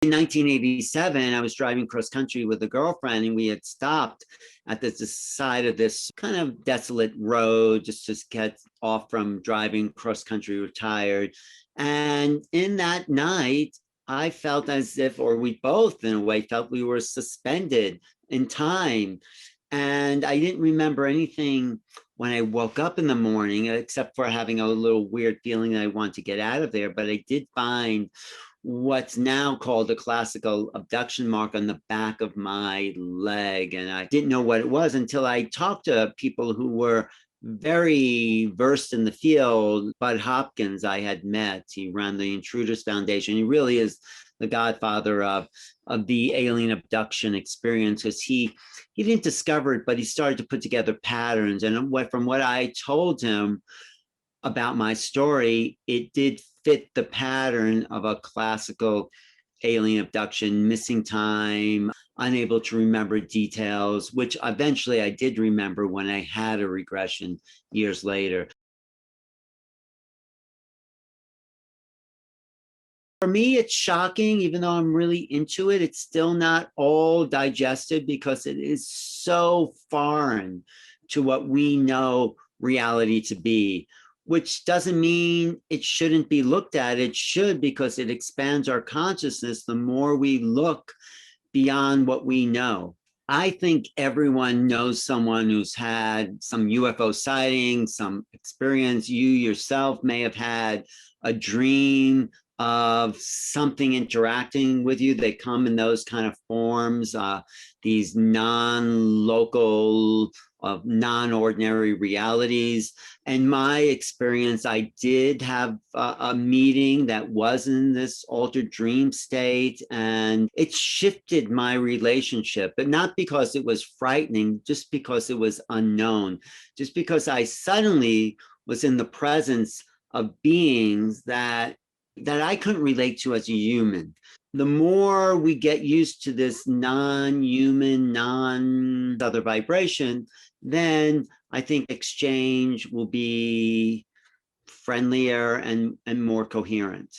In 1987, I was driving cross country with a girlfriend, and we had stopped at the side of this kind of desolate road just to get off from driving cross country. We were tired. And in that night, I felt as if, or we both in a way felt we were suspended in time. And I didn't remember anything when I woke up in the morning, except for having a little weird feeling that I wanted to get out of there. But I did find what's now called a classical abduction mark on the back of my leg. And I didn't know what it was until I talked to people who were very versed in the field. Bud Hopkins, I had met. He ran the Intruders Foundation. He really is the godfather of the alien abduction experience, because he didn't discover it, but he started to put together patterns. And from what I told him about my story, it did fit the pattern of a classical alien abduction: missing time, unable to remember details, which eventually I did remember when I had a regression years later. For me, it's shocking. Even though I'm really into it, it's still not all digested because it is so foreign to what we know reality to be, which doesn't mean it shouldn't be looked at. It should, because it expands our consciousness the more we look beyond what we know. I think everyone knows someone who's had some UFO sighting, some experience. You yourself may have had a dream of something interacting with you. They come in those kind of forms, these non-local, non-ordinary realities. In my experience, I did have a meeting that was in this altered dream state, and it shifted my relationship, but not because it was frightening, just because it was unknown, just because I suddenly was in the presence of beings that I couldn't relate to as a human. The more we get used to this non-human, non-other vibration, then I think exchange will be friendlier and more coherent.